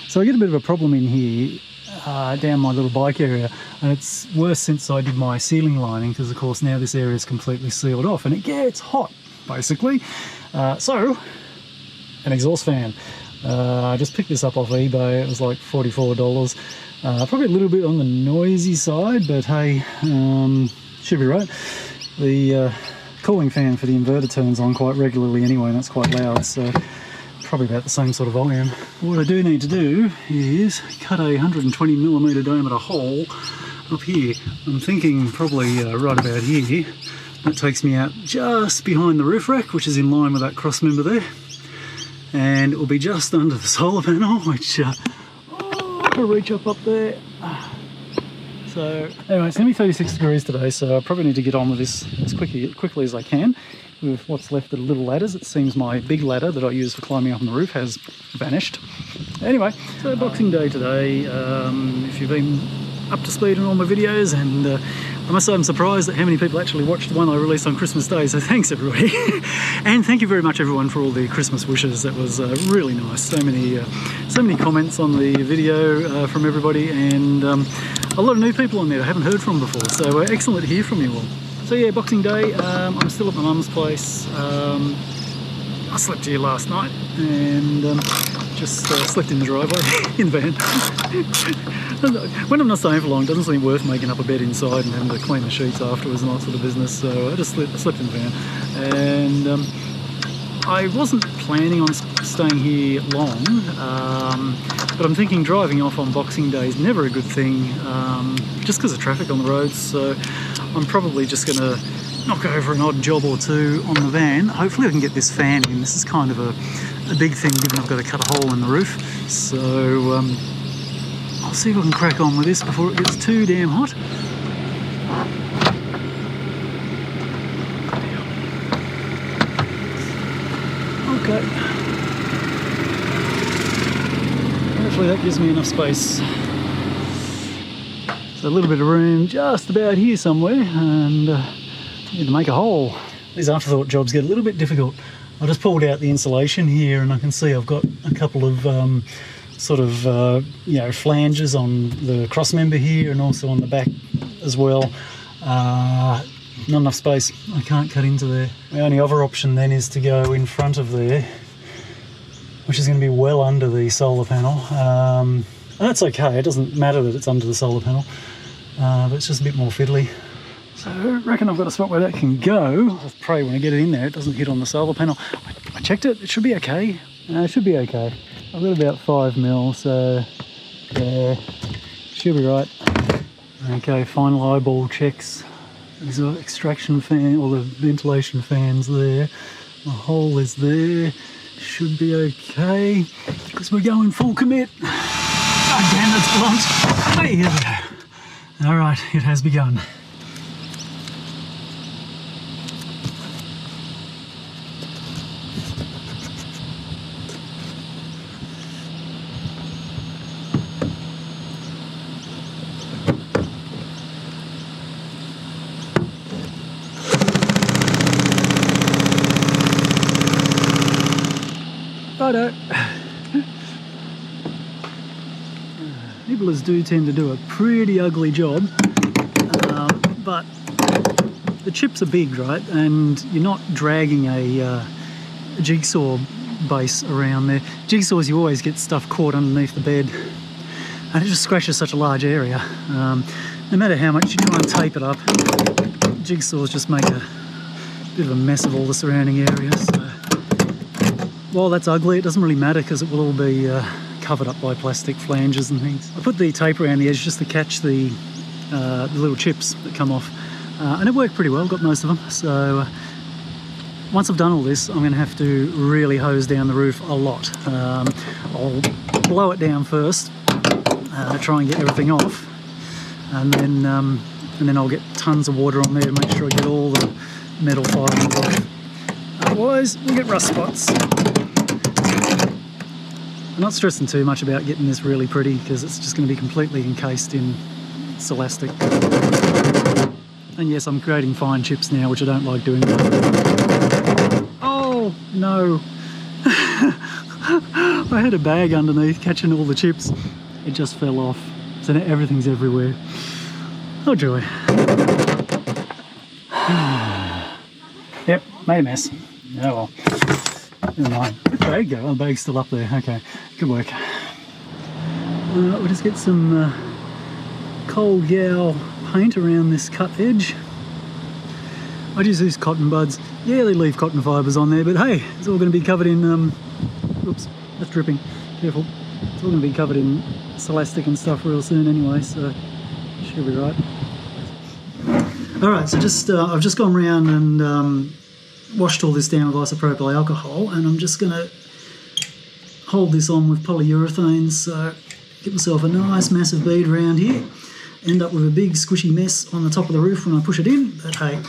So I get a bit of a problem in here down my little bike area, and it's worse since I did my ceiling lining, because of course now this area is completely sealed off and it gets hot basically. So an exhaust fan. I just picked this up off eBay. It was like $44. Probably a little bit on the noisy side, but hey, should be right. The cooling fan for the inverter turns on quite regularly anyway, and that's quite loud, so probably about the same sort of volume. What I do need to do is cut a 120mm diameter hole up here. I'm thinking probably right about here. That takes me out just behind the roof rack, which is in line with that cross member there, and it will be just under the solar panel, which I'll reach up there. So anyway, it's going to be 36 degrees today, so I probably need to get on with this as quickly as I can with what's left of the little ladders. It seems my big ladder that I use for climbing up on the roof has vanished. Anyway, so Boxing Day today. If you've been up to speed on all my videos, and I must say I'm surprised at how many people actually watched the one I released on Christmas Day, so thanks everybody. And thank you very much everyone for all the Christmas wishes. That was really nice. So many comments on the video from everybody, and a lot of new people on there I haven't heard from before, so excellent to hear from you all. So yeah, Boxing Day, I'm still at my mum's place. I slept here last night and just slept in the driveway, in the van. When I'm not staying for long, it doesn't seem worth making up a bed inside and having to clean the sheets afterwards and that sort of business, so I just slept in the van. And I wasn't planning on staying here long, but I'm thinking driving off on Boxing Day is never a good thing, just because of traffic on the roads, so I'm probably just going to knock over an odd job or two on the van. Hopefully I can get this fan in. This is kind of a big thing given I've got to cut a hole in the roof, so I'll see if I can crack on with this before it gets too damn hot. Okay. Hopefully that gives me enough space. So a little bit of room just about here somewhere, and need to make a hole. These afterthought jobs get a little bit difficult. I just pulled out the insulation here, and I can see I've got a couple of you know, flanges on the cross member here and also on the back as well. Not enough space. I can't cut into there. The only other option then is to go in front of there, which is going to be well under the solar panel. And that's okay. It doesn't matter that it's under the solar panel, but it's just a bit more fiddly. So I reckon I've got a spot where that can go. I'll pray when I get it in there it doesn't hit on the solar panel. I checked it, it should be okay. It should be okay. I've got about 5mm, so yeah, should be right. Okay, final eyeball checks. There's an extraction fan, or the ventilation fans there. The hole is there. Should be okay, because we're going full commit. Oh damn, that's blunt. Hey, here we go. All right, it has begun. Righto. Nibblers do tend to do a pretty ugly job, but the chips are big, right? And you're not dragging a jigsaw base around there. Jigsaws, you always get stuff caught underneath the bed, and it just scratches such a large area. No matter how much you try and tape it up, jigsaws just make a bit of a mess of all the surrounding areas. So while that's ugly, it doesn't really matter because it will all be covered up by plastic flanges and things. I put the tape around the edge just to catch the little chips that come off, and it worked pretty well, got most of them. So once I've done all this, I'm going to have to really hose down the roof a lot. I'll blow it down first, try and get everything off, and then I'll get tons of water on there to make sure I get all the metal filings off. Otherwise, we'll get rust spots. I'm not stressing too much about getting this really pretty because it's just going to be completely encased in Celastic. And yes, I'm creating fine chips now, which I don't like doing. Oh no! I had a bag underneath catching all the chips. It just fell off. So now everything's everywhere. Oh joy. Yep, made a mess. Oh well. Never mind. Where'd the bag go? Oh, the bag's still up there. Okay, good work. We'll just get some cold gal paint around this cut edge. I just use cotton buds. Yeah, they leave cotton fibres on there, but hey, it's all going to be covered in, oops, that's dripping, careful. It's all going to be covered in Celastic and stuff real soon anyway, so should be right. Alright, so just I've just gone around and washed all this down with isopropyl alcohol, and I'm just going to hold this on with polyurethane, so get myself a nice massive bead around here. End up with a big squishy mess on the top of the roof when I push it in, but hey,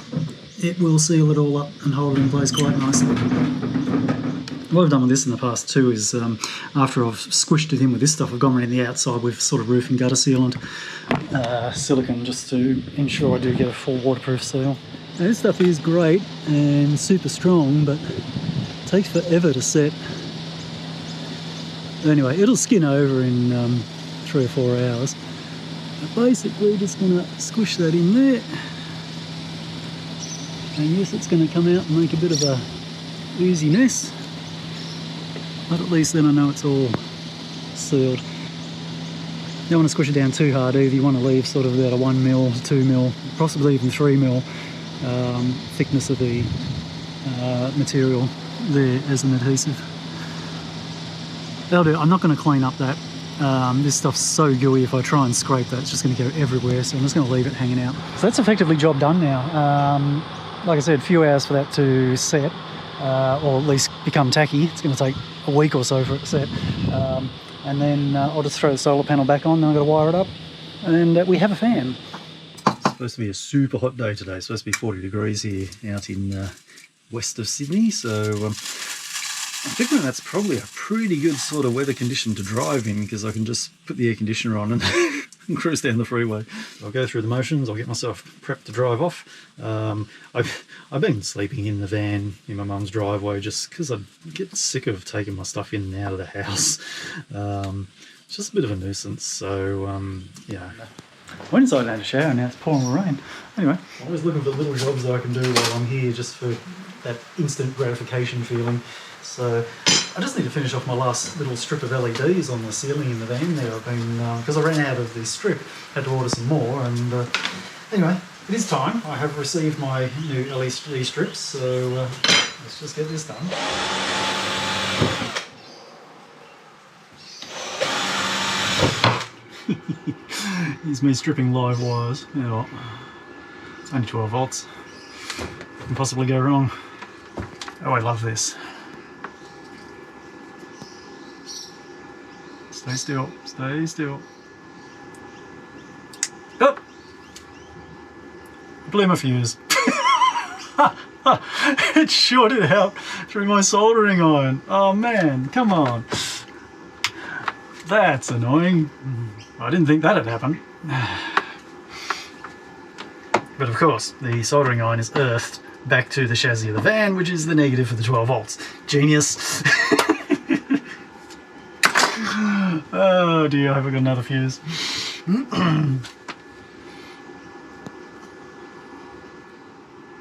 it will seal it all up and hold it in place quite nicely. What I've done with this in the past too is after I've squished it in with this stuff, I've gone around the outside with sort of roof and gutter sealant silicone just to ensure I do get a full waterproof seal. Now, this stuff is great and super strong, but it takes forever to set. Anyway, it'll skin over in 3 or 4 hours. But basically just going to squish that in there. And yes, it's going to come out and make a bit of a oozy mess. But at least then I know it's all sealed. You don't want to squish it down too hard either. You want to leave sort of about a 1 mil, 2 mil, possibly even 3 mil thickness of the material there as an adhesive. That'll do. I'm not going to clean up that. This stuff's so gooey, if I try and scrape that, it's just going to go everywhere, so I'm just going to leave it hanging out. So that's effectively job done now. Like I said, a few hours for that to set, or at least become tacky. It's going to take a week or so for it to set. And then I'll just throw the solar panel back on, then I've got to wire it up, and we have a fan. It's supposed to be a super hot day today. It's supposed to be 40 degrees here out in west of Sydney, so I'm figuring that's probably a pretty good sort of weather condition to drive in, because I can just put the air conditioner on and cruise down the freeway. I'll go through the motions, I'll get myself prepped to drive off. I've been sleeping in the van in my mum's driveway just because I get sick of taking my stuff in and out of the house. It's just a bit of a nuisance, so yeah. I went inside and had a shower, now it's pouring rain. Anyway, I'm always looking for little jobs that I can do while I'm here, just for that instant gratification feeling. So I just need to finish off my last little strip of LEDs on the ceiling in the van there. I've been, because I ran out of the strip, had to order some more, and anyway, it is time. I have received my new LED strips, so let's just get this done. Here's me stripping live wires. Yeah, it's only 12 volts. Can possibly go wrong. Oh, I love this. Stay still, stay still. Oh! Blew my fuse. It shorted out through my soldering iron. Oh man, come on. That's annoying. I didn't think that'd happen. But of course, the soldering iron is earthed back to the chassis of the van, which is the negative for the 12 volts. Genius. Oh dear, I hope I got another fuse.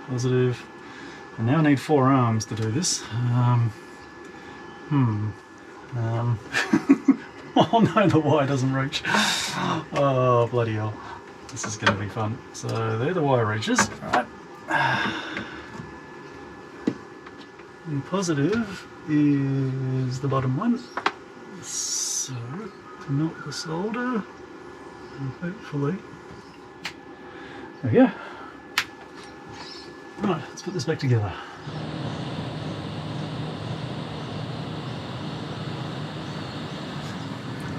Positive. And now I need 4 arms to do this. Oh no, the wire doesn't reach. Oh bloody hell. This is going to be fun. So there the wire reaches. Right. The positive is the bottom one. So to melt the solder, and hopefully, there we go. Right, let's put this back together.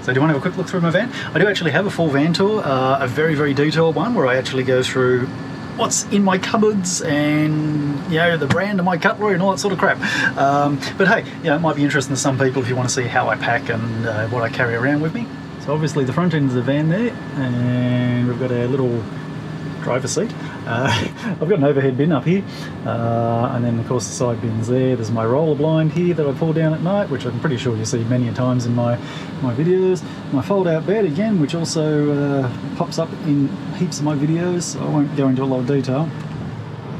So do you want to have a quick look through my van? I do actually have a full van tour, a very, very detailed one where I actually go through what's in my cupboards and, you know, the brand of my cutlery and all that sort of crap. But hey, you know, it might be interesting to some people if you want to see how I pack and what I carry around with me. So obviously the front end of the van there, and we've got our little driver's seat. I've got an overhead bin up here, and then of course the side bin's there. There's my roller blind here that I pull down at night, which I'm pretty sure you see many a times in my videos. My fold-out bed again, which also pops up in heaps of my videos, so I won't go into a lot of detail.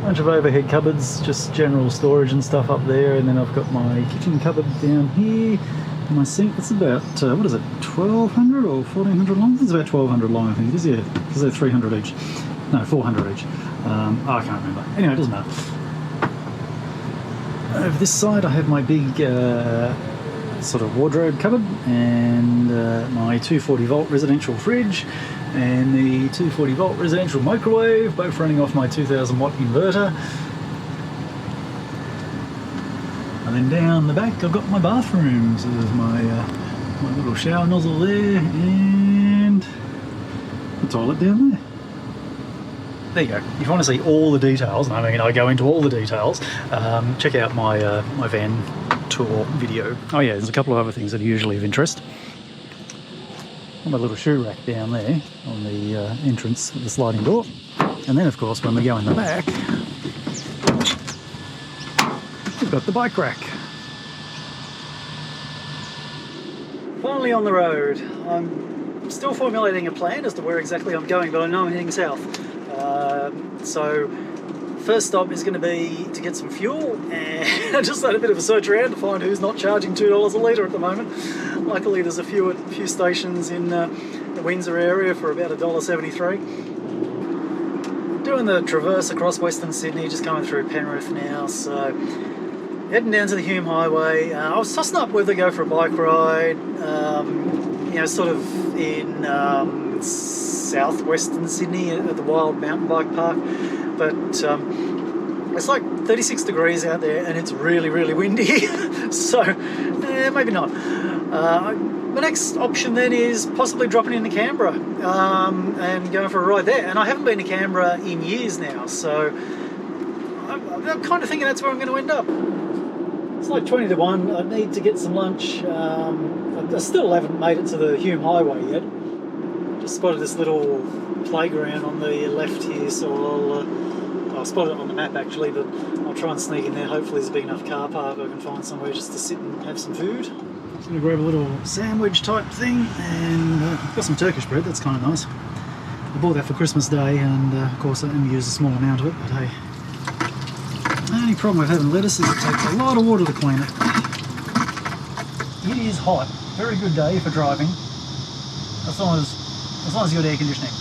Bunch of overhead cupboards, just general storage and stuff up there, and then I've got my kitchen cupboard down here. My sink, it's about, what is it, 1,200 or 1,400 long? It's about 1,200 long, I think it is, yeah, because they're 300 each. No, 400 each. I can't remember. Anyway, it doesn't matter. Over this side I have my big sort of wardrobe cupboard, and my 240 volt residential fridge, and the 240 volt residential microwave, both running off my 2000 watt inverter. And then down the back I've got my bathroom, so there's my little shower nozzle there, and the toilet down there. There you go. If you want to see all the details, and I mean I go into all the details, check out my my van tour video. Oh yeah, there's a couple of other things that are usually of interest. My little shoe rack down there on the entrance of the sliding door, and then of course when we go in the back, we've got the bike rack. Finally on the road. I'm still formulating a plan as to where exactly I'm going, but I know I'm heading south. So first stop is going to be to get some fuel, and I just had a bit of a search around to find who's not charging $2 a litre at the moment. Luckily there's a few stations in the Windsor area for about $1.73. Doing the traverse across Western Sydney, just coming through Penrith now, so heading down to the Hume Highway. I was tossing up whether to go for a bike ride, you know, sort of in southwestern Sydney at the Wild Mountain Bike Park, but it's like 36 degrees out there and it's really, really windy, so maybe not. The next option then is possibly dropping into Canberra and going for a ride there, and I haven't been to Canberra in years now, so I'm kind of thinking that's where I'm going to end up. It's like 20 to 1, I need to get some lunch. I still haven't made it to the Hume Highway yet. Just spotted this little playground on the left here, so I'll spot it on the map actually, but I'll try and sneak in there. Hopefully there's a big enough car park I can find somewhere just to sit and have some food. Just going to grab a little sandwich type thing, and got some Turkish bread, that's kind of nice. I bought that for Christmas Day, and of course I only used a small amount of it, but hey. The only problem with having lettuce is it takes a lot of water to clean it. It is hot, very good day for driving, as long as you got air conditioning.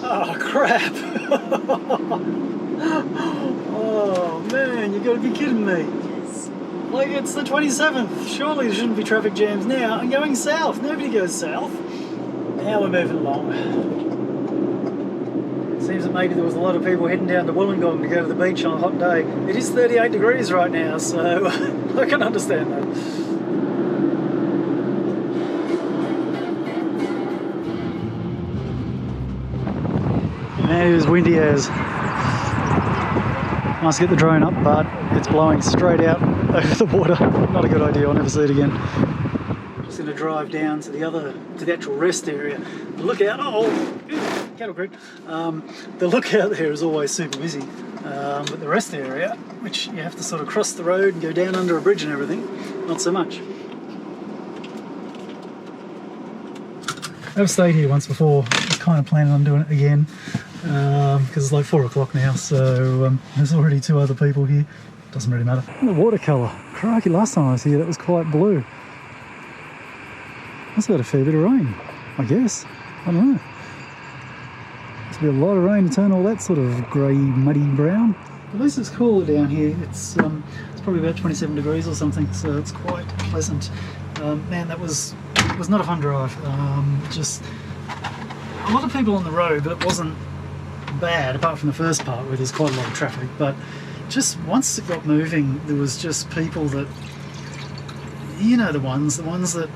Oh crap! Oh man, you gotta be kidding me. Like, it's the 27th, surely there shouldn't be traffic jams now. I'm going south, nobody goes south. Now we're moving along. Seems that maybe there was a lot of people heading down to Wollongong to go to the beach on a hot day. It is 38 degrees right now, so I can understand that. Man, it is windy as. Nice to get the drone up, but it's blowing straight out over the water. Not a good idea, I'll never see it again. Just going to drive down to the actual rest area. The lookout, cattle grid. The lookout there is always super busy, but the rest area, which you have to sort of cross the road and go down under a bridge and everything, not so much. I've stayed here once before. I was kind of planning on doing it again, because it's like 4 o'clock now, so there's already 2 other people here. Doesn't really matter. And the watercolour. Crikey, last time I was here that was quite blue. Must have had a fair bit of rain, I guess. I don't know. Must be a lot of rain to turn all that sort of grey, muddy brown. At least it's cooler down here. It's probably about 27 degrees or something, so it's quite pleasant. Man, it was not a fun drive. Just a lot of people on the road, but it wasn't bad, apart from the first part where there's quite a lot of traffic. But just once it got moving, there was just people that, you know, the ones that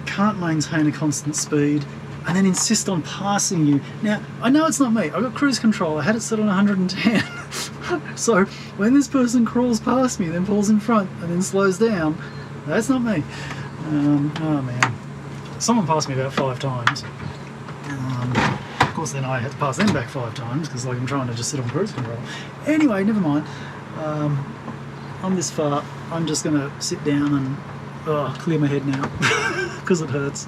can't maintain a constant speed and then insist on passing you. Now, I know it's not me. I've got cruise control. I had it set on 110. So when this person crawls past me, then pulls in front and then slows down, that's not me. Oh man. Someone passed me about 5 times. Of course, then I had to pass them back 5 times because like I'm trying to just sit on cruise control. Anyway, never mind. I'm this far. I'm just going to sit down and clear my head now because it hurts.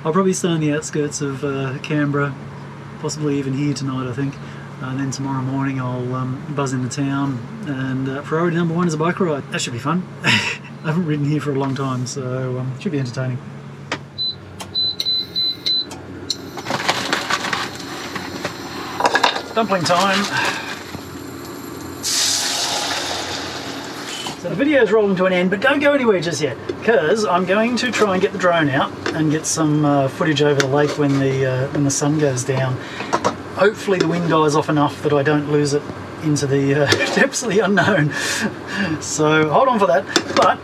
I'll probably stay on the outskirts of Canberra, possibly even here tonight, I think. And then tomorrow morning I'll buzz into town, and priority number 1 is a bike ride. That should be fun. I haven't ridden here for a long time, so it should be entertaining. Dumpling time. So the video's rolling to an end, but don't go anywhere just yet, because I'm going to try and get the drone out and get some footage over the lake when the sun goes down. Hopefully the wind dies off enough that I don't lose it into the depths of the unknown. So hold on for that. But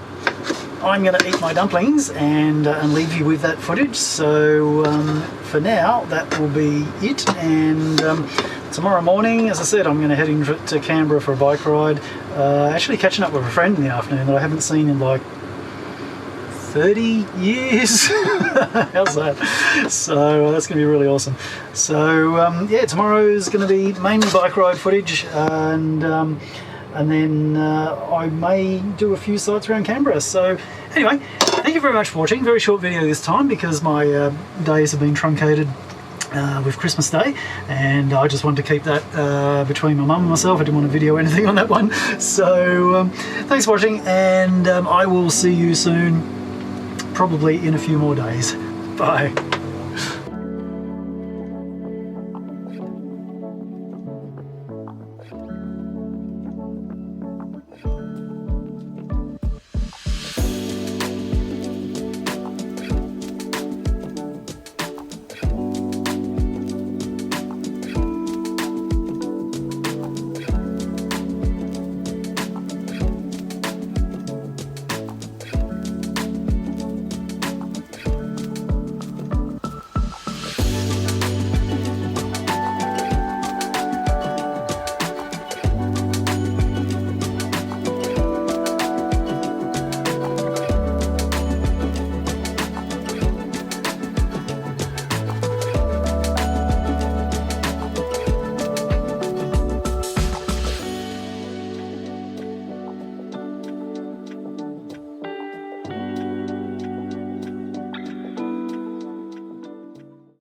I'm going to eat my dumplings and leave you with that footage. So for now, that will be it. And tomorrow morning, as I said, I'm going to head into Canberra for a bike ride. Actually catching up with a friend in the afternoon that I haven't seen in like 30 years. How's that? So that's going to be really awesome. So yeah, tomorrow's going to be mainly bike ride footage, and then I may do a few sites around Canberra. So anyway, thank you very much for watching. Very short video this time because my days have been truncated with Christmas Day, and I just wanted to keep that between my mum and myself. I didn't want to video anything on that one. So thanks for watching, and I will see you soon, probably in a few more days. Bye.